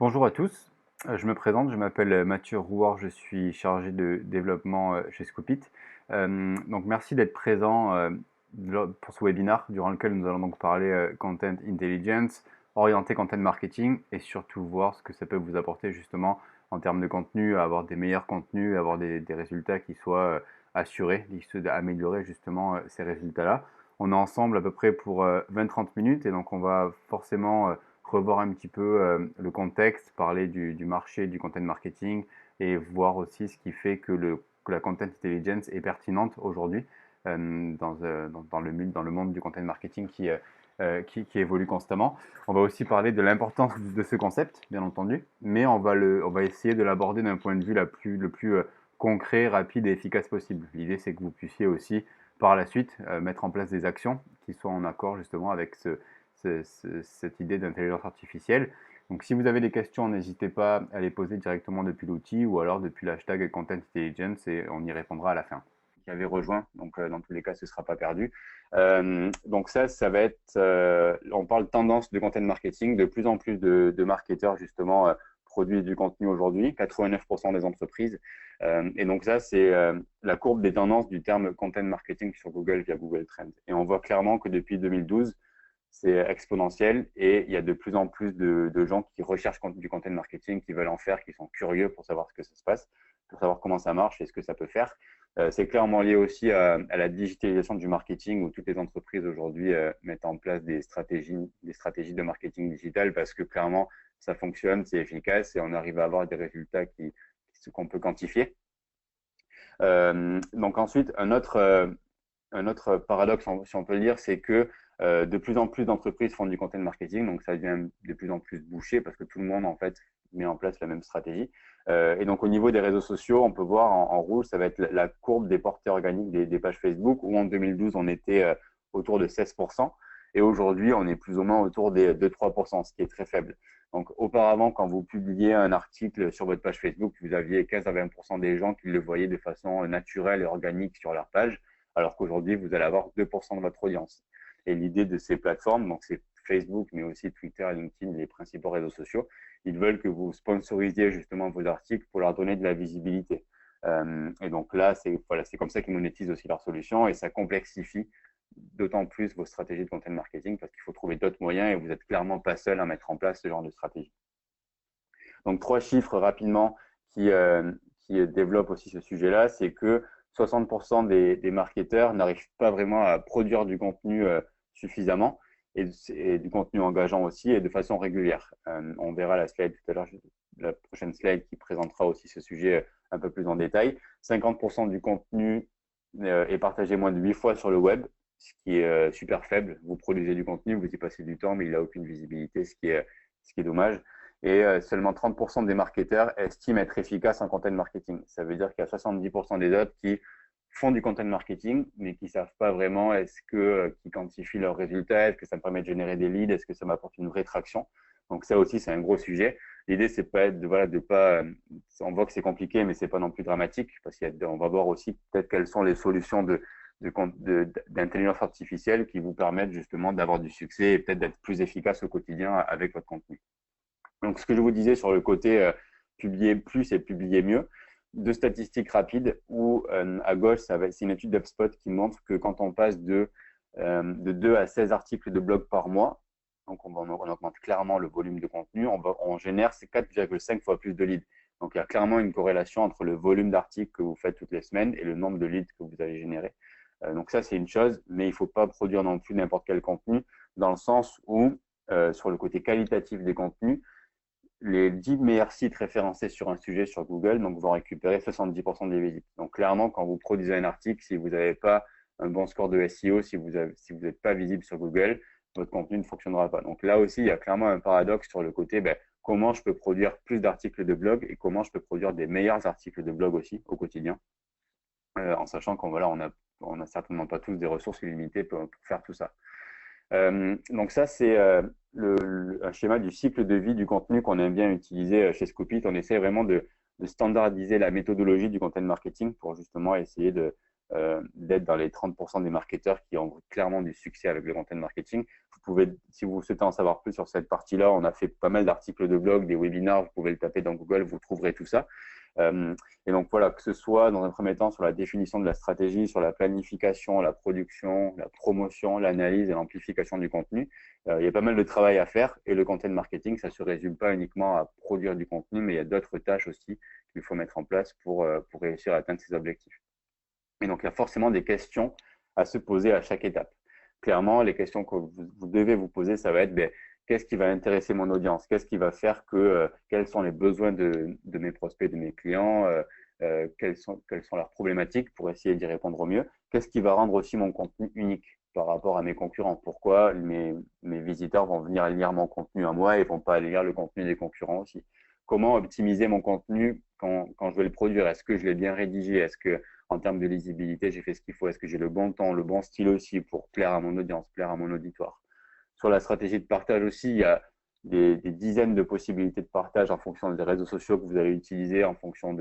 Bonjour à tous, je me présente, je m'appelle Mathieu Rouard, je suis chargé de développement chez Scoopit. Donc merci d'être présent pour ce webinaire durant lequel nous allons donc parler Content Intelligence, orienter Content Marketing et surtout voir ce que ça peut vous apporter justement en termes de contenu, avoir des meilleurs contenus, avoir des résultats qui soient assurés, d'améliorer justement ces résultats-là. On est ensemble à peu près pour 20-30 minutes et donc on va forcément revoir un petit peu le contexte, parler du marché, du content marketing et voir aussi ce qui fait que la content intelligence est pertinente aujourd'hui dans le monde du content marketing qui évolue constamment. On va aussi parler de l'importance de ce concept, bien entendu, mais on va essayer de l'aborder d'un point de vue le plus concret, rapide et efficace possible. L'idée, c'est que vous puissiez aussi, par la suite, mettre en place des actions qui soient en accord justement avec cette idée d'intelligence artificielle. Donc si vous avez des questions, n'hésitez pas à les poser directement depuis l'outil ou alors depuis l'hashtag Content Intelligence et on y répondra à la fin. Qui avait rejoint, donc dans tous les cas, ce ne sera pas perdu. Donc ça va être, on parle tendance de content marketing, de plus en plus de marketeurs justement produisent du contenu aujourd'hui, 89% des entreprises. Et donc ça, c'est la courbe des tendances du terme content marketing sur Google via Google Trends. Et on voit clairement que depuis 2012, c'est exponentiel et il y a de plus en plus de gens qui recherchent du content marketing, qui veulent en faire, qui sont curieux pour savoir ce que ça se passe, pour savoir comment ça marche et ce que ça peut faire. C'est clairement lié aussi à la digitalisation du marketing où toutes les entreprises aujourd'hui mettent en place des stratégies de marketing digital parce que clairement ça fonctionne, c'est efficace et on arrive à avoir des résultats qu'on peut quantifier. Donc ensuite, un autre paradoxe, si on peut le dire, c'est que de plus en plus d'entreprises font du content marketing, donc ça devient de plus en plus bouché parce que tout le monde en fait met en place la même stratégie. Et donc au niveau des réseaux sociaux, on peut voir en rouge, ça va être la courbe des portées organiques des pages Facebook, où en 2012 on était autour de 16%, et aujourd'hui on est plus ou moins autour des 2-3%, ce qui est très faible. Donc auparavant, quand vous publiez un article sur votre page Facebook, vous aviez 15 à 20% des gens qui le voyaient de façon naturelle et organique sur leur page, alors qu'aujourd'hui, vous allez avoir 2% de votre audience. Et l'idée de ces plateformes, donc c'est Facebook, mais aussi Twitter, LinkedIn, les principaux réseaux sociaux, ils veulent que vous sponsorisiez justement vos articles pour leur donner de la visibilité. Et donc là, c'est voilà, comme ça qu'ils monétisent aussi leurs solutions et ça complexifie d'autant plus vos stratégies de content marketing parce qu'il faut trouver d'autres moyens et vous n'êtes clairement pas seul à mettre en place ce genre de stratégie. Donc, trois chiffres rapidement qui développent aussi ce sujet-là, c'est que 60% des marketeurs n'arrivent pas vraiment à produire du contenu suffisamment et du contenu engageant aussi et de façon régulière. On verra la slide tout à l'heure, la prochaine slide qui présentera aussi ce sujet un peu plus en détail. 50% du contenu est partagé moins de 8 fois sur le web, ce qui est super faible. Vous produisez du contenu, vous y passez du temps, mais il n'a aucune visibilité, ce qui est dommage. Et seulement 30% des marketeurs estiment être efficaces en content marketing. Ça veut dire qu'il y a 70% des autres qui font du content marketing, mais qui ne savent pas vraiment qui quantifient leurs résultats, est-ce que ça me permet de générer des leads, est-ce que ça m'apporte une vraie traction. Donc ça aussi, c'est un gros sujet. L'idée, c'est pas de pas. On voit que c'est compliqué, mais c'est pas non plus dramatique, parce qu'on va voir aussi peut-être quelles sont les solutions d'intelligence artificielle qui vous permettent justement d'avoir du succès et peut-être d'être plus efficace au quotidien avec votre contenu. Donc, ce que je vous disais sur le côté publier plus et publier mieux, deux statistiques rapides où à gauche, c'est une étude d'HubSpot qui montre que quand on passe de 2 à 16 articles de blog par mois, donc on augmente clairement le volume de contenu, on génère 4,5 fois plus de leads. Donc, il y a clairement une corrélation entre le volume d'articles que vous faites toutes les semaines et le nombre de leads que vous allez générer. Donc, ça, c'est une chose, mais il ne faut pas produire non plus n'importe quel contenu dans le sens où, sur le côté qualitatif des contenus, les 10 meilleurs sites référencés sur un sujet sur Google donc, vont récupérer 70% des visites. Donc, clairement, quand vous produisez un article, si vous n'avez pas un bon score de SEO, si vous n'êtes pas visible sur Google, votre contenu ne fonctionnera pas. Donc, là aussi, il y a clairement un paradoxe sur le côté comment je peux produire plus d'articles de blog et comment je peux produire des meilleurs articles de blog aussi au quotidien, en sachant qu'on on a certainement pas tous des ressources illimitées pour faire tout ça. Donc ça, c'est un schéma du cycle de vie du contenu qu'on aime bien utiliser chez Scoopit. On essaie vraiment de standardiser la méthodologie du content marketing pour justement essayer d'être dans les 30% des marketeurs qui ont clairement du succès avec le content marketing. Vous pouvez, si vous souhaitez en savoir plus sur cette partie-là, on a fait pas mal d'articles de blog, des webinars, vous pouvez le taper dans Google, vous trouverez tout ça. Et donc voilà, que ce soit dans un premier temps sur la définition de la stratégie, sur la planification, la production, la promotion, l'analyse et l'amplification du contenu, il y a pas mal de travail à faire. Et le content marketing, ça ne se résume pas uniquement à produire du contenu, mais il y a d'autres tâches aussi qu'il faut mettre en place pour réussir à atteindre ses objectifs. Et donc il y a forcément des questions à se poser à chaque étape. Clairement, les questions que vous devez vous poser, ça va être qu'est-ce qui va intéresser mon audience? Qu'est-ce qui va faire quels sont les besoins de mes prospects, de mes clients? Quelles sont leurs problématiques pour essayer d'y répondre au mieux? Qu'est-ce qui va rendre aussi mon contenu unique par rapport à mes concurrents? Pourquoi mes visiteurs vont venir lire mon contenu à moi et vont pas aller lire le contenu des concurrents aussi? Comment optimiser mon contenu quand je vais le produire? Est-ce que je l'ai bien rédigé? Est-ce que en termes de lisibilité, j'ai fait ce qu'il faut? Est-ce que j'ai le bon temps, le bon style aussi pour plaire à mon audience, plaire à mon auditoire? Sur la stratégie de partage aussi, il y a des dizaines de possibilités de partage en fonction des réseaux sociaux que vous allez utiliser, en fonction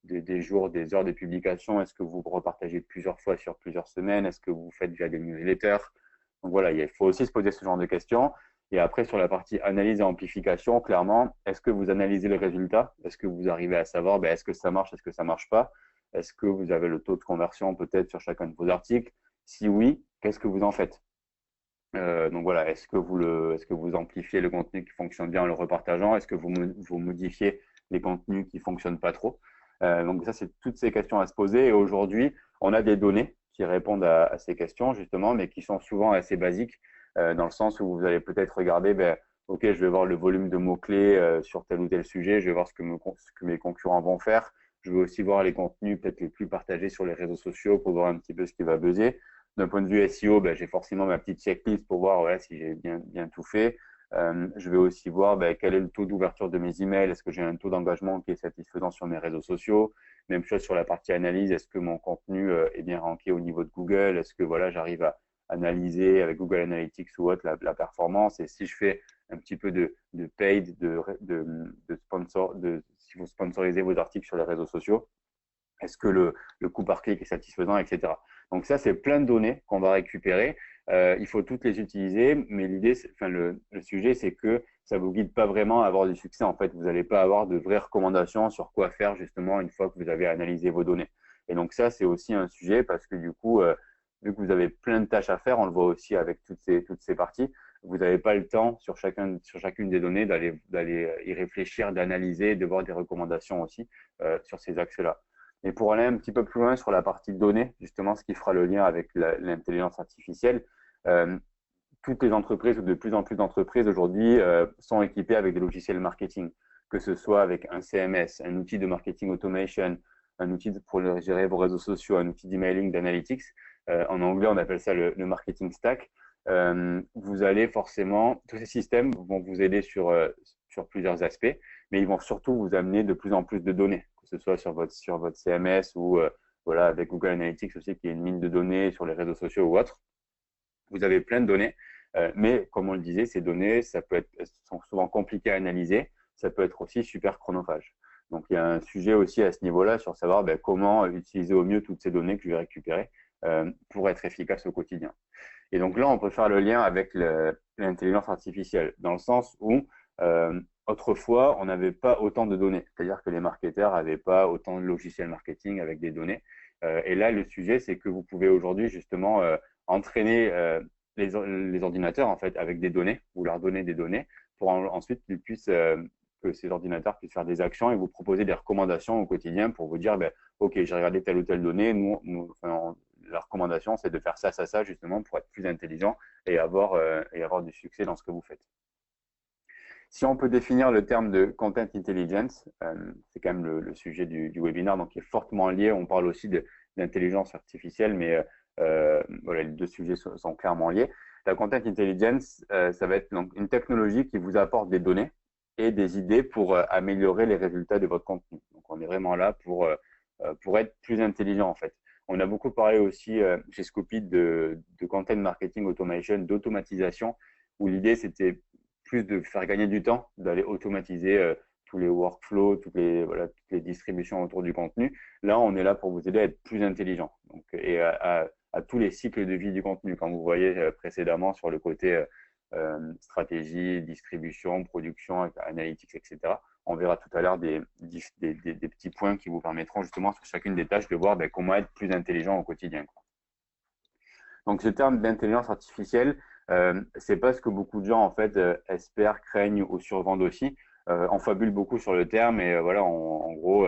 des jours, des heures de publication. Est-ce que vous repartagez plusieurs fois sur plusieurs semaines? Est-ce que vous faites via des newsletters? Donc voilà, il faut aussi se poser ce genre de questions. Et après, sur la partie analyse et amplification, clairement, est-ce que vous analysez le résultat? Est-ce que vous arrivez à savoir, est-ce que ça marche, est-ce que ça marche pas? Est-ce que vous avez le taux de conversion peut-être sur chacun de vos articles? Si oui, qu'est-ce que vous en faites? Donc voilà, est-ce que vous amplifiez le contenu qui fonctionne bien en le repartageant? Est-ce que vous modifiez les contenus qui fonctionnent pas trop? Donc ça, c'est toutes ces questions à se poser. Et aujourd'hui, on a des données qui répondent à ces questions justement, mais qui sont souvent assez basiques dans le sens où vous allez peut-être regarder, ok, je vais voir le volume de mots-clés sur tel ou tel sujet, je vais voir ce que mes concurrents vont faire. Je vais aussi voir les contenus peut-être les plus partagés sur les réseaux sociaux pour voir un petit peu ce qui va buzzer. D'un point de vue SEO, j'ai forcément ma petite checklist pour voir si j'ai bien tout fait. Je vais aussi voir quel est le taux d'ouverture de mes emails. Est-ce que j'ai un taux d'engagement qui est satisfaisant sur mes réseaux sociaux? Même chose sur la partie analyse. Est-ce que mon contenu est bien ranké au niveau de Google? Est-ce que j'arrive à analyser avec Google Analytics ou autre la performance? Et si je fais un petit peu de paid, de sponsor, si vous sponsorisez vos articles sur les réseaux sociaux, est-ce que le coût par clic est satisfaisant, etc. Donc ça, c'est plein de données qu'on va récupérer. Il faut toutes les utiliser, mais le sujet, c'est que ça vous guide pas vraiment à avoir du succès. En fait, vous n'allez pas avoir de vraies recommandations sur quoi faire justement une fois que vous avez analysé vos données. Et donc ça, c'est aussi un sujet parce que du coup, vu que vous avez plein de tâches à faire, on le voit aussi avec toutes ces parties, vous n'avez pas le temps sur chacune des données d'aller y réfléchir, d'analyser, de voir des recommandations aussi sur ces axes-là. Et pour aller un petit peu plus loin sur la partie données, justement, ce qui fera le lien avec l'intelligence artificielle, toutes les entreprises ou de plus en plus d'entreprises aujourd'hui sont équipées avec des logiciels marketing, que ce soit avec un CMS, un outil de marketing automation, un outil pour gérer vos réseaux sociaux, un outil d'emailing, d'analytics. En anglais, on appelle ça le marketing stack. Vous allez forcément, tous ces systèmes vont vous aider sur plusieurs aspects, mais ils vont surtout vous amener de plus en plus de données, que ce soit sur votre CMS ou avec Google Analytics aussi, qui est une mine de données sur les réseaux sociaux ou autres. Vous avez plein de données, mais comme on le disait, ces données, sont souvent compliquées à analyser, ça peut être aussi super chronophage. Donc il y a un sujet aussi à ce niveau-là sur savoir comment utiliser au mieux toutes ces données que je vais récupérer pour être efficace au quotidien. Et donc là, on peut faire le lien avec l'intelligence artificielle, dans le sens où autrefois, on n'avait pas autant de données. C'est-à-dire que les marketeurs n'avaient pas autant de logiciels marketing avec des données. Et là, le sujet, c'est que vous pouvez aujourd'hui justement entraîner les ordinateurs en fait avec des données, vous leur donnez des données pour ensuite que ces ordinateurs puissent faire des actions et vous proposer des recommandations au quotidien pour vous dire, OK, j'ai regardé telle ou telle donnée, la recommandation, c'est de faire ça, ça, ça, justement, pour être plus intelligent et avoir du succès dans ce que vous faites. Si on peut définir le terme de content intelligence, c'est quand même le sujet du webinaire, donc qui est fortement lié. On parle aussi d'intelligence artificielle, mais les deux sujets sont clairement liés. La content intelligence, ça va être donc une technologie qui vous apporte des données et des idées pour améliorer les résultats de votre contenu. Donc, on est vraiment là pour être plus intelligent, en fait. On a beaucoup parlé aussi chez Scoopit de content marketing automation, d'automatisation, où l'idée, c'était plus de faire gagner du temps, d'aller automatiser tous les workflows, voilà, toutes les distributions autour du contenu. Là, on est là pour vous aider à être plus intelligent donc, et à tous les cycles de vie du contenu, comme vous voyez précédemment sur le côté stratégie, distribution, production, analytics, etc. On verra tout à l'heure des petits points qui vous permettront justement sur chacune des tâches de voir comment être plus intelligent au quotidien, quoi. Donc ce terme d'intelligence artificielle, c'est pas ce que beaucoup de gens en fait espèrent, craignent ou survendent aussi. On fabule beaucoup sur le terme et voilà, en gros,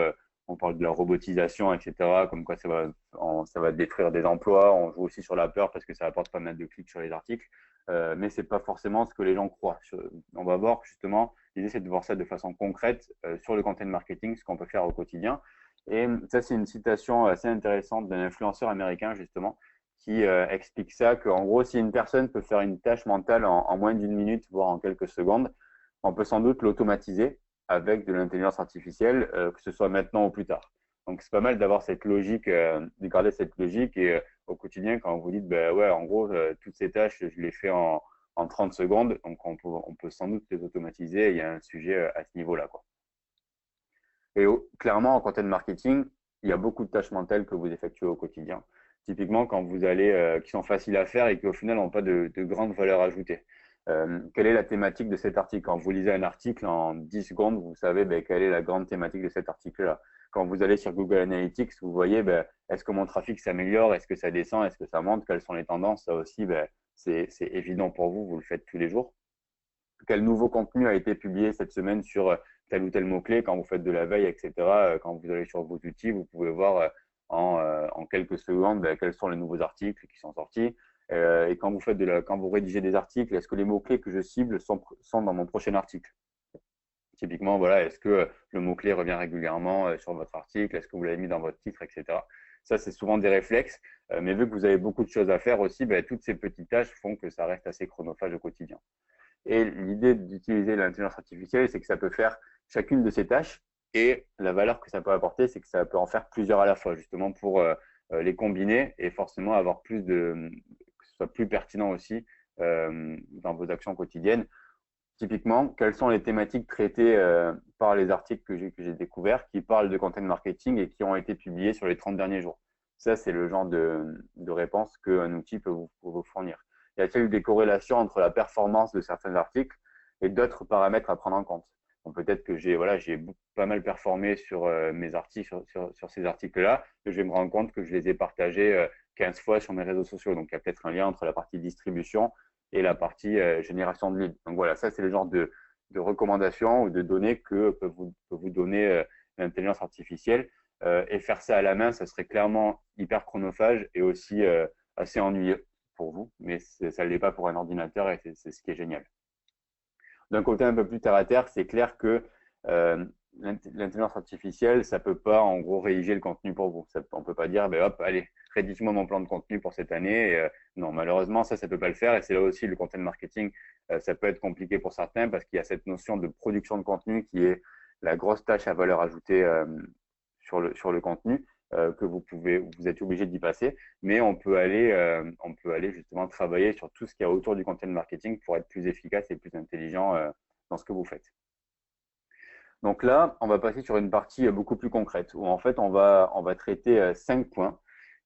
on parle de la robotisation, etc. Comme quoi ça va détruire des emplois. On joue aussi sur la peur parce que ça apporte pas mal de clics sur les articles. Mais c'est pas forcément ce que les gens croient. On va voir justement, l'idée c'est de voir ça de façon concrète sur le content marketing, ce qu'on peut faire au quotidien. Et ça, c'est une citation assez intéressante d'un influenceur américain justement qui explique ça, qu'en gros, si une personne peut faire une tâche mentale en moins d'une minute, voire en quelques secondes, on peut sans doute l'automatiser avec de l'intelligence artificielle, que ce soit maintenant ou plus tard. Donc, c'est pas mal d'avoir cette logique, de garder cette logique et au quotidien, quand vous dites, ben ouais, en gros, toutes ces tâches, je les fais en 30 secondes, donc on peut sans doute les automatiser et il y a un sujet à ce niveau-là, quoi. Et clairement, en content marketing, il y a beaucoup de tâches mentales que vous effectuez au quotidien. Typiquement, quand vous allez, qui sont faciles à faire et qui au final n'ont pas de grande valeur ajoutée. Quelle est la thématique de cet article? Quand vous lisez un article en 10 secondes, vous savez quelle est la grande thématique de cet article-là. Quand vous allez sur Google Analytics, vous voyez est-ce que mon trafic s'améliore, est-ce que ça descend, est-ce que ça monte, quelles sont les tendances. Ça aussi, c'est évident pour vous, vous le faites tous les jours. Quel nouveau contenu a été publié cette semaine sur tel ou tel mot-clé quand vous faites de la veille, etc. Quand vous allez sur vos outils, vous pouvez voir en quelques secondes quels sont les nouveaux articles qui sont sortis. Et quand vous rédigez des articles, est-ce que les mots-clés que je cible sont dans mon prochain article? Typiquement, voilà, est-ce que le mot-clé revient régulièrement sur votre article? Est-ce que vous l'avez mis dans votre titre, etc. Ça, c'est souvent des réflexes. Mais vu que vous avez beaucoup de choses à faire aussi, toutes ces petites tâches font que ça reste assez chronophage au quotidien. Et l'idée d'utiliser l'intelligence artificielle, c'est que ça peut faire chacune de ces tâches. Et la valeur que ça peut apporter, c'est que ça peut en faire plusieurs à la fois, justement pour les combiner et forcément avoir que ce soit plus pertinent aussi dans vos actions quotidiennes. Typiquement, quelles sont les thématiques traitées par les articles que j'ai découverts qui parlent de content marketing et qui ont été publiés sur les 30 derniers jours? Ça, c'est le genre de réponse qu'un outil peut vous fournir. Y a-t-il des corrélations entre la performance de certains articles et d'autres paramètres à prendre en compte? Bon, peut-être que j'ai pas mal performé sur mes articles, sur ces articles-là, et je vais me rendre compte que je les ai partagés 15 fois sur mes réseaux sociaux. Donc, il y a peut-être un lien entre la partie distribution et la partie génération de leads. Donc voilà, ça c'est le genre de recommandations ou de données que peut vous donner l'intelligence artificielle. Et faire ça à la main, ça serait clairement hyper chronophage et aussi assez ennuyeux pour vous, mais ça ne l'est pas pour un ordinateur et c'est ce qui est génial. D'un côté un peu plus terre à terre, c'est clair que l'intelligence artificielle, ça peut pas en gros rédiger le contenu pour vous. On peut pas dire, hop, allez, rédige-moi mon plan de contenu pour cette année. Et, non, malheureusement, ça peut pas le faire. Et c'est là aussi le content marketing, ça peut être compliqué pour certains parce qu'il y a cette notion de production de contenu qui est la grosse tâche à valeur ajoutée sur le contenu que vous êtes obligé d'y passer. Mais on peut aller justement travailler sur tout ce qu'il y a autour du content marketing pour être plus efficace et plus intelligent dans ce que vous faites. Donc là, on va passer sur une partie beaucoup plus concrète où en fait on va traiter 5 points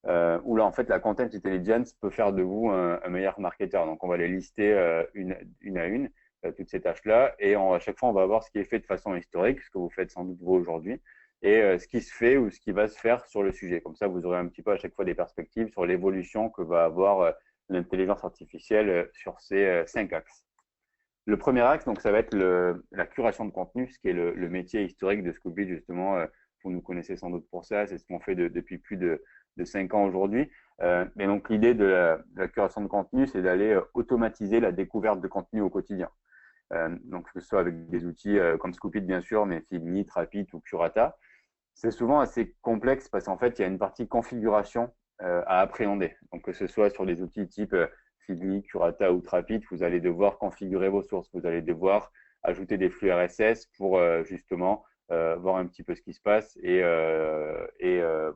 où là en fait la content intelligence peut faire de vous un meilleur marketeur. Donc on va les lister une à une toutes ces tâches-là et à chaque fois on va voir ce qui est fait de façon historique, ce que vous faites sans doute vous aujourd'hui et ce qui se fait ou ce qui va se faire sur le sujet. Comme ça, vous aurez un petit peu à chaque fois des perspectives sur l'évolution que va avoir l'intelligence artificielle sur ces 5 axes. Le premier axe, donc, ça va être la curation de contenu, ce qui est le métier historique de Scoopit, justement. Vous nous connaissez sans doute pour ça, c'est ce qu'on fait depuis plus de 5 ans aujourd'hui. Mais donc, l'idée de la curation de contenu, c'est d'aller automatiser la découverte de contenu au quotidien. Donc, que ce soit avec des outils comme Scoopit, bien sûr, mais Feedly, Trapit ou Curata. C'est souvent assez complexe parce qu'en fait, il y a une partie configuration à appréhender. Donc, que ce soit sur des outils type Feedly, Curata ou Trapit, vous allez devoir configurer vos sources. Vous allez devoir ajouter des flux RSS pour justement voir un petit peu ce qui se passe et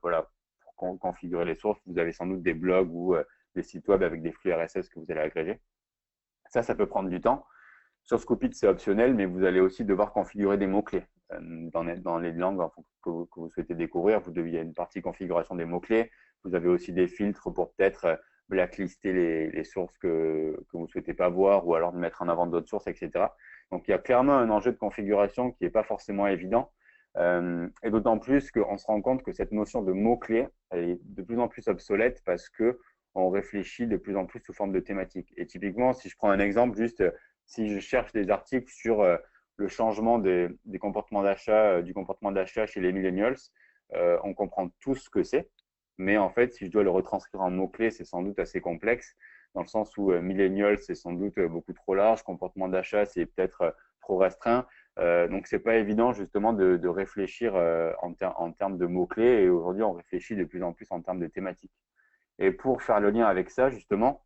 voilà, pour configurer les sources. Vous avez sans doute des blogs ou des sites web avec des flux RSS que vous allez agréger. Ça peut prendre du temps. Sur Scoopit, c'est optionnel, mais vous allez aussi devoir configurer des mots-clés. dans les langues que vous souhaitez découvrir. Il y a une partie configuration des mots-clés. Vous avez aussi des filtres pour peut-être blacklister les sources que vous ne souhaitez pas voir ou alors de mettre en avant d'autres sources, etc. Donc, il y a clairement un enjeu de configuration qui n'est pas forcément évident. Et d'autant plus qu'on se rend compte que cette notion de mots-clés, elle est de plus en plus obsolète parce que on réfléchit de plus en plus sous forme de thématiques. Et typiquement, si je prends un exemple, juste si je cherche des articles sur le changement des comportements d'achat, du comportement d'achat chez les millennials, on comprend tout ce que c'est. Mais en fait, si je dois le retranscrire en mots-clés, c'est sans doute assez complexe, dans le sens où millennials, c'est sans doute beaucoup trop large, comportement d'achat, c'est peut-être trop restreint. Donc, c'est pas évident justement de réfléchir en termes de mots-clés. Et aujourd'hui, on réfléchit de plus en plus en termes de thématiques. Et pour faire le lien avec ça, justement,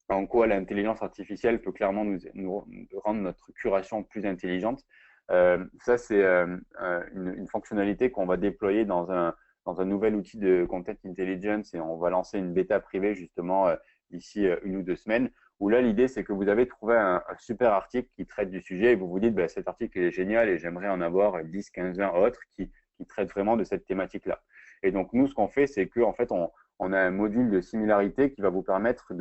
en quoi l'intelligence artificielle peut clairement nous rendre notre curation plus intelligente. Ça, c'est une fonctionnalité qu'on va déployer dans un nouvel outil de Content Intelligence et on va lancer une bêta privée justement d'ici 1 ou 2 semaines où là, l'idée, c'est que vous avez trouvé un super article qui traite du sujet et vous vous dites, bah, cet article est génial et j'aimerais en avoir 10, 15, 20 autres qui traitent vraiment de cette thématique-là. Et donc, nous, ce qu'on fait, c'est qu'en fait, on a un module de similarité qui va vous permettre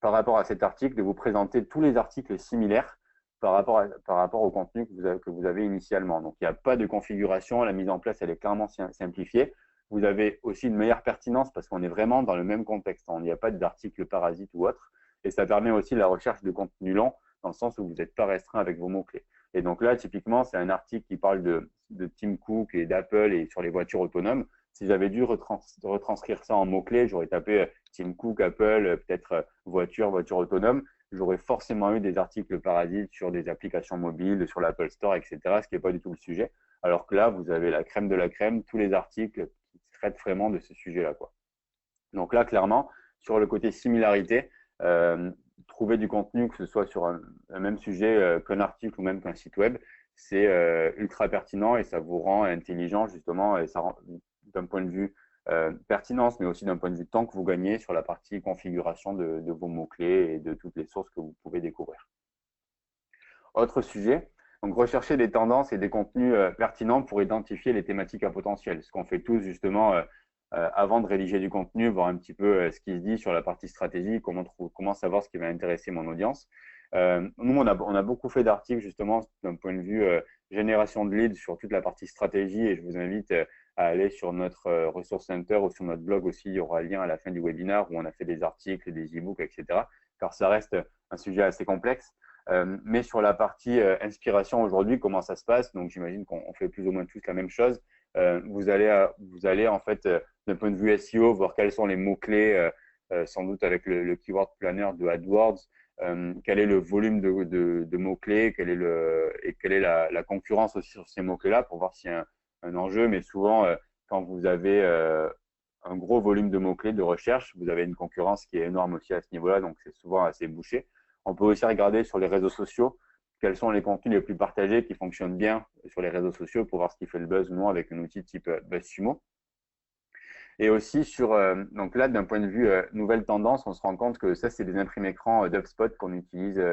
par rapport à cet article, de vous présenter tous les articles similaires par rapport au contenu que vous avez initialement. Donc, il n'y a pas de configuration. La mise en place, elle est clairement simplifiée. Vous avez aussi une meilleure pertinence parce qu'on est vraiment dans le même contexte. Il n'y a pas d'article parasite ou autre. Et ça permet aussi la recherche de contenu lent dans le sens où vous n'êtes pas restreint avec vos mots-clés. Et donc là, typiquement, c'est un article qui parle de Tim Cook et d'Apple et sur les voitures autonomes. Si j'avais dû retranscrire ça en mots-clés, j'aurais tapé Tim Cook, Apple, peut-être voiture autonome. J'aurais forcément eu des articles parasites sur des applications mobiles, sur l'Apple Store, etc., ce qui n'est pas du tout le sujet. Alors que là, vous avez la crème de la crème, tous les articles qui traitent vraiment de ce sujet-là, quoi. Donc là, clairement, sur le côté similarité, trouver du contenu, que ce soit sur un même sujet qu'un article ou même qu'un site web, c'est ultra pertinent et ça vous rend intelligent justement et ça rend d'un point de vue pertinence, mais aussi d'un point de vue temps que vous gagnez sur la partie configuration de vos mots-clés et de toutes les sources que vous pouvez découvrir. Autre sujet, donc rechercher des tendances et des contenus pertinents pour identifier les thématiques à potentiel. Ce qu'on fait tous justement avant de rédiger du contenu, voir un petit peu ce qui se dit sur la partie stratégie, comment savoir ce qui va intéresser mon audience. Nous, on a beaucoup fait d'articles justement d'un point de vue génération de leads sur toute la partie stratégie et je vous invite à aller sur notre Resource Center ou sur notre blog aussi. Il y aura un lien à la fin du webinaire où on a fait des articles, des e-books, etc. Car ça reste un sujet assez complexe. Mais sur la partie inspiration aujourd'hui, comment ça se passe? Donc, j'imagine qu'on fait plus ou moins tous la même chose. Vous allez en fait, d'un point de vue SEO, voir quels sont les mots-clés, sans doute avec le Keyword Planner de AdWords, quel est le volume de mots-clés, quelle est la concurrence aussi sur ces mots-clés-là pour voir s'il y a un enjeu. Mais souvent, quand vous avez un gros volume de mots-clés de recherche, vous avez une concurrence qui est énorme aussi à ce niveau-là, donc c'est souvent assez bouché. On peut aussi regarder sur les réseaux sociaux quels sont les contenus les plus partagés qui fonctionnent bien sur les réseaux sociaux pour voir ce qui fait le buzz ou non avec un outil type BuzzSumo. Et aussi donc là, d'un point de vue nouvelle tendance, on se rend compte que ça, c'est des imprimes écrans d'HubSpot qu'on utilise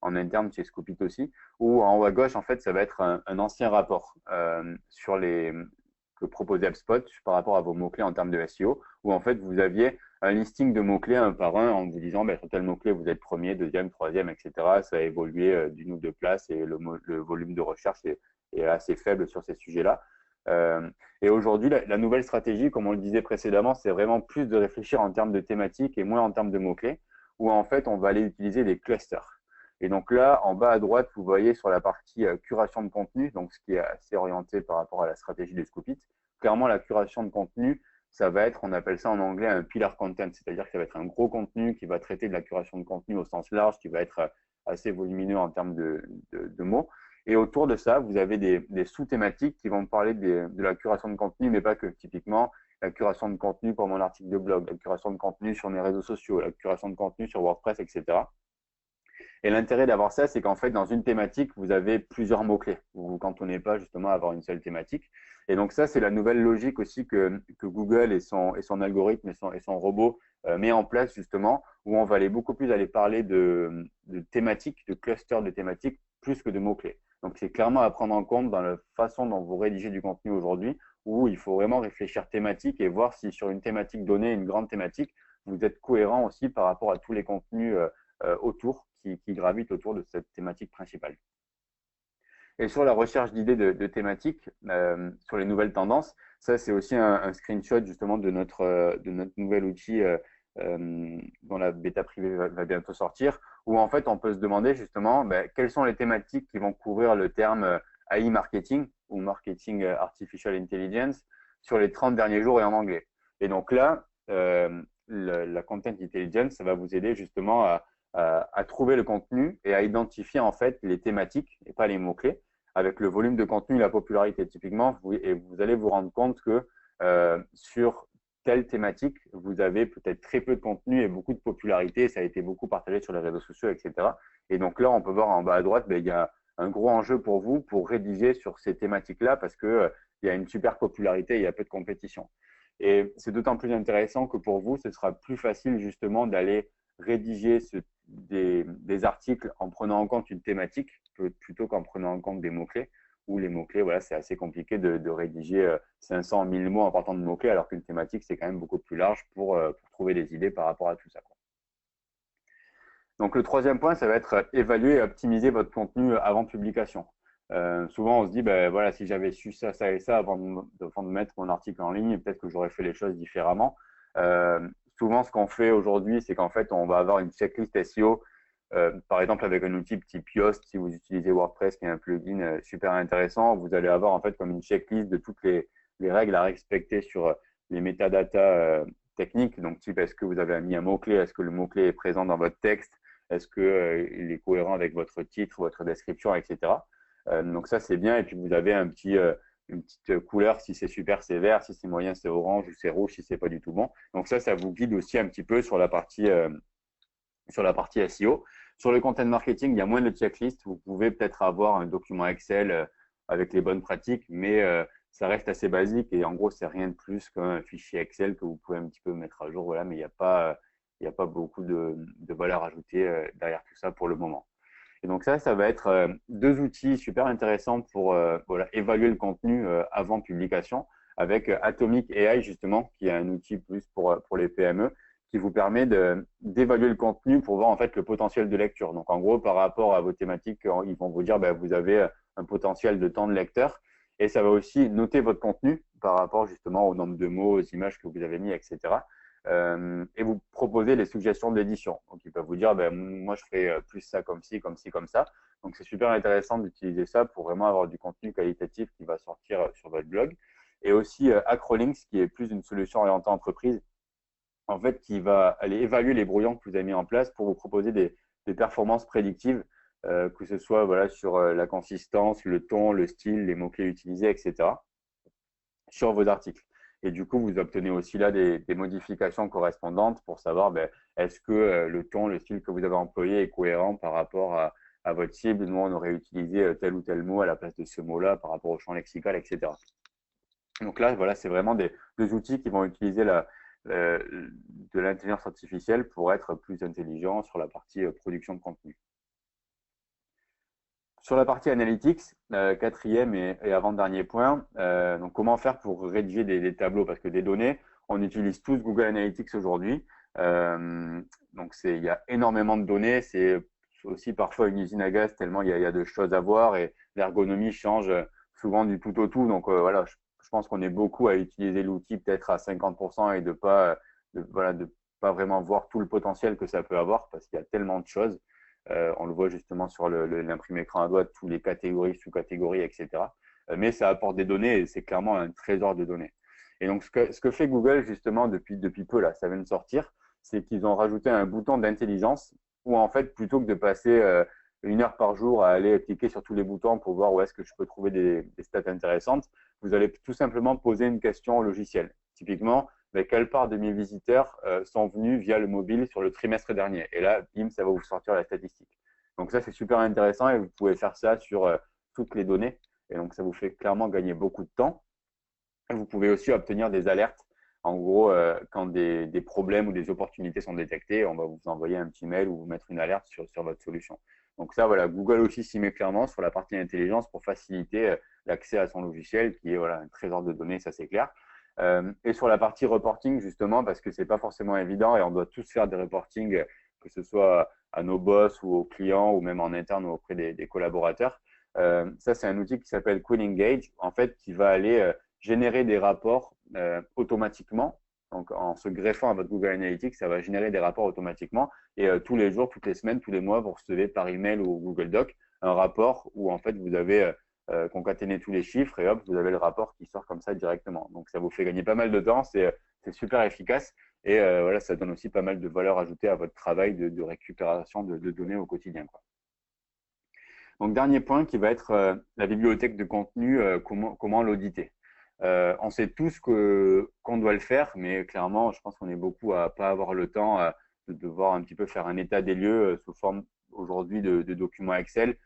en interne chez Scoopit aussi, où en haut à gauche, en fait, ça va être un ancien rapport que proposait HubSpot par rapport à vos mots-clés en termes de SEO, où en fait, vous aviez un listing de mots-clés un par un en vous disant, sur tel mot-clé, vous êtes premier, deuxième, troisième, etc. Ça a évolué d'une ou deux places et le volume de recherche est assez faible sur ces sujets-là. Et aujourd'hui, la nouvelle stratégie, comme on le disait précédemment, c'est vraiment plus de réfléchir en termes de thématiques et moins en termes de mots-clés, où en fait, on va aller utiliser des clusters. Et donc là, en bas à droite, vous voyez sur la partie curation de contenu, donc ce qui est assez orienté par rapport à la stratégie de Scoopit. Clairement, la curation de contenu, ça va être, on appelle ça en anglais un pillar content, c'est-à-dire que ça va être un gros contenu qui va traiter de la curation de contenu au sens large, qui va être assez volumineux en termes de mots. Et autour de ça, vous avez des sous-thématiques qui vont parler de la curation de contenu, mais pas que. Typiquement, la curation de contenu pour mon article de blog, la curation de contenu sur mes réseaux sociaux, la curation de contenu sur WordPress, etc. Et l'intérêt d'avoir ça, c'est qu'en fait, dans une thématique, vous avez plusieurs mots-clés. Vous ne vous cantonnez pas justement à avoir une seule thématique. Et donc ça, c'est la nouvelle logique aussi que Google et son algorithme et son robot met en place justement, où on va aller beaucoup plus aller parler de thématiques, de clusters de thématiques, plus que de mots-clés. Donc, c'est clairement à prendre en compte dans la façon dont vous rédigez du contenu aujourd'hui, où il faut vraiment réfléchir thématique et voir si sur une thématique donnée, une grande thématique, vous êtes cohérent aussi par rapport à tous les contenus autour qui gravitent autour de cette thématique principale. Et sur la recherche d'idées de thématiques, sur les nouvelles tendances, ça c'est aussi un screenshot justement de notre nouvel outil dont la bêta privée va bientôt sortir, où en fait on peut se demander justement quelles sont les thématiques qui vont couvrir le terme AI marketing ou marketing artificial intelligence sur les 30 derniers jours et en anglais. Et donc là, la content intelligence, ça va vous aider justement à trouver le contenu et à identifier en fait les thématiques et pas les mots-clés avec le volume de contenu et la popularité. Typiquement, vous allez vous rendre compte que sur telle thématique, vous avez peut-être très peu de contenu et beaucoup de popularité. Ça a été beaucoup partagé sur les réseaux sociaux, etc. Et donc là, on peut voir en bas à droite, il y a un gros enjeu pour vous pour rédiger sur ces thématiques-là parce que il y a une super popularité et il y a peu de compétition. Et c'est d'autant plus intéressant que pour vous, ce sera plus facile justement d'aller rédiger des articles en prenant en compte une thématique plutôt qu'en prenant en compte des mots-clés. Où les mots-clés, voilà, c'est assez compliqué de rédiger 500, 1000 mots en partant de mots-clés, alors qu'une thématique, c'est quand même beaucoup plus large pour trouver des idées par rapport à tout ça, quoi. Donc, le troisième point, ça va être évaluer et optimiser votre contenu avant publication. Souvent, on se dit, voilà, si j'avais su ça, ça et ça avant de mettre mon article en ligne, peut-être que j'aurais fait les choses différemment. Souvent, ce qu'on fait aujourd'hui, c'est qu'en fait, on va avoir une checklist SEO, par exemple avec un outil type Yoast, si vous utilisez WordPress, qui est un plugin super intéressant, vous allez avoir en fait comme une checklist de toutes les règles à respecter sur les métadatas techniques. Donc, type, est-ce que vous avez mis un mot-clé, est-ce que le mot-clé est présent dans votre texte, est-ce qu'il est cohérent avec votre titre, votre description, etc. Donc ça, c'est bien. Et puis, vous avez une petite couleur, si c'est super, c'est vert, si c'est moyen, c'est orange, ou c'est rouge, si c'est pas du tout bon. Donc ça vous guide aussi un petit peu sur la partie SEO. Sur le content marketing, il y a moins de checklist. Vous pouvez peut-être avoir un document Excel avec les bonnes pratiques, mais ça reste assez basique et en gros, c'est rien de plus qu'un fichier Excel que vous pouvez un petit peu mettre à jour. Voilà, mais il n'y a pas beaucoup de valeur ajoutée derrière tout ça pour le moment. Et donc ça va être deux outils super intéressants pour voilà, évaluer le contenu avant publication avec Atomic AI justement, qui est un outil plus pour les PME qui vous permet d'évaluer le contenu pour voir en fait le potentiel de lecture. Donc en gros, par rapport à vos thématiques, ils vont vous dire vous avez un potentiel de temps de lecteur et ça va aussi noter votre contenu par rapport justement au nombre de mots, aux images que vous avez mis, etc. Et vous proposer les suggestions d'édition. Donc, ils peuvent vous dire, moi, je ferai plus ça comme ci, comme ci, comme ça. Donc, c'est super intéressant d'utiliser ça pour vraiment avoir du contenu qualitatif qui va sortir sur votre blog. Et aussi Acrolinks, qui est plus une solution orientée entreprise, en fait, qui va aller évaluer les brouillons que vous avez mis en place pour vous proposer des performances prédictives, que ce soit voilà, sur la consistance, le ton, le style, les mots-clés utilisés, etc., sur vos articles. Et du coup, vous obtenez aussi là des modifications correspondantes pour savoir est-ce que le ton, le style que vous avez employé est cohérent par rapport à votre cible. Nous, on aurait utilisé tel ou tel mot à la place de ce mot-là par rapport au champ lexical, etc. Donc là, voilà, c'est vraiment des outils qui vont utiliser de l'intelligence artificielle pour être plus intelligents sur la partie production de contenu. Sur la partie analytics, quatrième et avant-dernier point, donc comment faire pour rédiger des tableaux? Parce que des données, on utilise tous Google Analytics aujourd'hui. Donc, il y a énormément de données. C'est aussi parfois une usine à gaz tellement il y a de choses à voir et l'ergonomie change souvent du tout au tout. Donc, voilà, je pense qu'on est beaucoup à utiliser l'outil peut-être à 50% et de pas vraiment voir tout le potentiel que ça peut avoir parce qu'il y a tellement de choses. On le voit justement sur l'imprimé écran à doigt, toutes les catégories, sous-catégories, etc. Mais ça apporte des données et c'est clairement un trésor de données. Et donc, ce que fait Google justement depuis peu, là, ça vient de sortir, c'est qu'ils ont rajouté un bouton d'intelligence où en fait, plutôt que de passer 1 heure par jour à aller cliquer sur tous les boutons pour voir où est-ce que je peux trouver des stats intéressantes, vous allez tout simplement poser une question au logiciel. Typiquement, quelle part de mes visiteurs sont venus via le mobile sur le trimestre dernier. Et là, bim, ça va vous sortir la statistique. Donc ça, c'est super intéressant et vous pouvez faire ça sur toutes les données. Et donc, ça vous fait clairement gagner beaucoup de temps. Et vous pouvez aussi obtenir des alertes En gros, quand des problèmes ou des opportunités sont détectés, on va vous envoyer un petit mail ou vous mettre une alerte sur votre solution. Donc ça, voilà, Google aussi s'y met clairement sur la partie intelligence pour faciliter l'accès à son logiciel, qui est voilà, un trésor de données, ça c'est clair. Et sur la partie reporting, justement, parce que c'est pas forcément évident et on doit tous faire des reporting, que ce soit à nos boss ou aux clients ou même en interne ou auprès des collaborateurs. Ça, c'est un outil qui s'appelle Queen Engage, en fait, qui va aller générer des rapports automatiquement. Donc, en se greffant à votre Google Analytics, ça va générer des rapports automatiquement. Et tous les jours, toutes les semaines, tous les mois, vous recevez par email ou Google Doc un rapport où en fait vous avez concaténé tous les chiffres et hop, vous avez le rapport qui sort comme ça directement. Donc, ça vous fait gagner pas mal de temps. C'est super efficace. Et voilà, ça donne aussi pas mal de valeur ajoutée à votre travail de récupération de données au quotidien, quoi. Donc, dernier point qui va être la bibliothèque de contenu, comment l'auditer. On sait tous qu'on doit le faire, mais clairement, je pense qu'on est beaucoup à pas avoir le temps de devoir un petit peu faire un état des lieux sous forme aujourd'hui de documents Excel,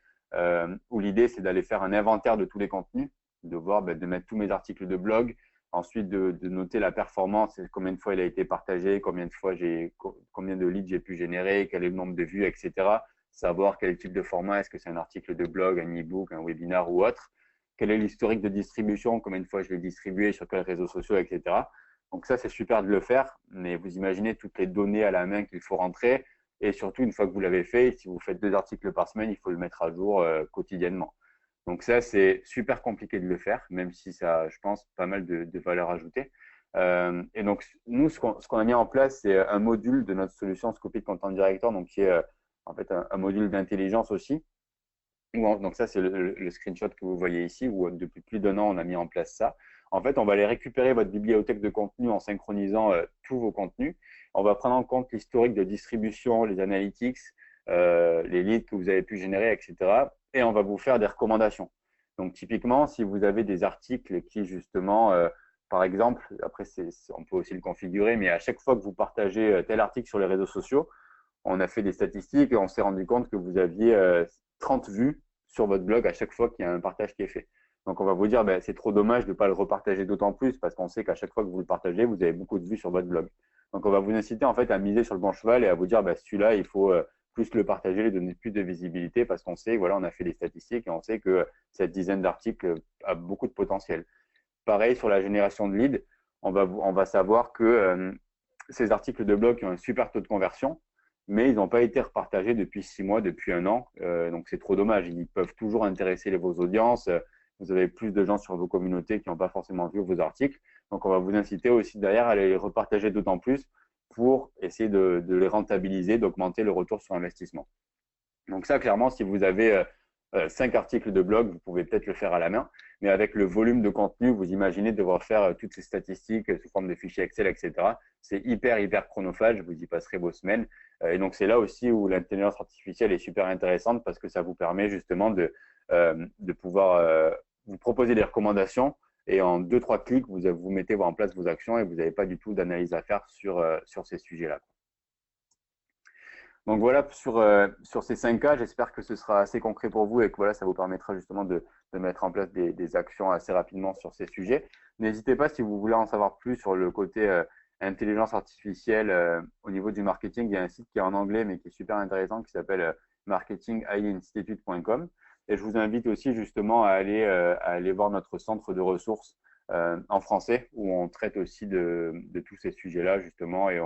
où l'idée, c'est d'aller faire un inventaire de tous les contenus, de voir, de mettre tous mes articles de blog, ensuite de noter la performance, combien de fois il a été partagé, combien de leads j'ai pu générer, quel est le nombre de vues, etc. Savoir quel type de format, est-ce que c'est un article de blog, un e-book, un webinar ou autre. Quel est l'historique de distribution, combien de fois je l'ai distribué, sur quels réseaux sociaux, etc. Donc ça, c'est super de le faire, mais vous imaginez toutes les données à la main qu'il faut rentrer. Et surtout, une fois que vous l'avez fait, si vous faites 2 articles par semaine, il faut le mettre à jour quotidiennement. Donc ça, c'est super compliqué de le faire, même si ça a, je pense, pas mal de valeur ajoutée. Et donc, nous, ce qu'on a mis en place, c'est un module de notre solution Scopit Content Director, donc qui est en fait un module d'intelligence aussi. Donc ça, c'est le screenshot que vous voyez ici, où depuis plus d'1 an, on a mis en place ça. En fait, on va aller récupérer votre bibliothèque de contenu en synchronisant tous vos contenus. On va prendre en compte l'historique de distribution, les analytics, les leads que vous avez pu générer, etc. Et on va vous faire des recommandations. Donc typiquement, si vous avez des articles qui justement, par exemple, après on peut aussi le configurer, mais à chaque fois que vous partagez tel article sur les réseaux sociaux, on a fait des statistiques et on s'est rendu compte que vous aviez 30 vues sur votre blog à chaque fois qu'il y a un partage qui est fait. Donc, on va vous dire, c'est trop dommage de ne pas le repartager d'autant plus parce qu'on sait qu'à chaque fois que vous le partagez, vous avez beaucoup de vues sur votre blog. Donc, on va vous inciter en fait à miser sur le bon cheval et à vous dire, celui-là, il faut plus le partager, lui donner plus de visibilité parce qu'on sait, voilà, on a fait des statistiques et on sait que cette dizaine d'articles a beaucoup de potentiel. Pareil sur la génération de leads, on va savoir que ces articles de blog qui ont un super taux de conversion, mais ils n'ont pas été repartagés depuis 6 mois, depuis 1 an. Donc, c'est trop dommage. Ils peuvent toujours intéresser vos audiences. Vous avez plus de gens sur vos communautés qui n'ont pas forcément vu vos articles. Donc, on va vous inciter aussi derrière à les repartager d'autant plus pour essayer de les rentabiliser, d'augmenter le retour sur investissement. Donc ça, clairement, si vous avez 5 articles de blog, vous pouvez peut-être le faire à la main. Mais avec le volume de contenu, vous imaginez devoir faire toutes ces statistiques sous forme de fichiers Excel, etc. C'est hyper, hyper chronophage. Vous y passerez vos semaines. Et donc, c'est là aussi où l'intelligence artificielle est super intéressante parce que ça vous permet justement de pouvoir vous proposer des recommandations et en 2-3 clics, vous mettez en place vos actions et vous n'avez pas du tout d'analyse à faire sur ces sujets-là. Donc voilà, sur ces 5 cas, j'espère que ce sera assez concret pour vous et que voilà, ça vous permettra justement de mettre en place des actions assez rapidement sur ces sujets. N'hésitez pas si vous voulez en savoir plus sur le côté intelligence artificielle au niveau du marketing. Il y a un site qui est en anglais mais qui est super intéressant qui s'appelle marketinginstitute.com. Et je vous invite aussi justement à aller voir notre centre de ressources en français où on traite aussi de tous ces sujets-là justement et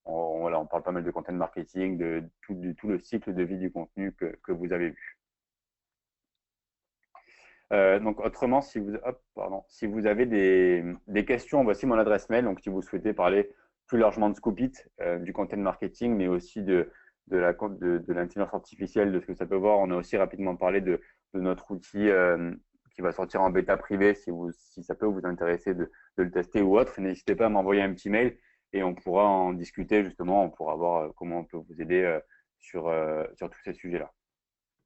voilà, on parle pas mal de content marketing, de tout le cycle de vie du contenu que vous avez vu. Donc autrement, si vous avez des questions, voici mon adresse mail. Donc si vous souhaitez parler plus largement de Scoopit, du content marketing, mais aussi de l'intelligence artificielle, de ce que ça peut voir, on a aussi rapidement parlé de notre outil qui va sortir en bêta privée si ça peut vous intéresser de le tester ou autre. N'hésitez pas à m'envoyer un petit mail et on pourra en discuter justement, on pourra voir comment on peut vous aider sur tous ces sujets-là.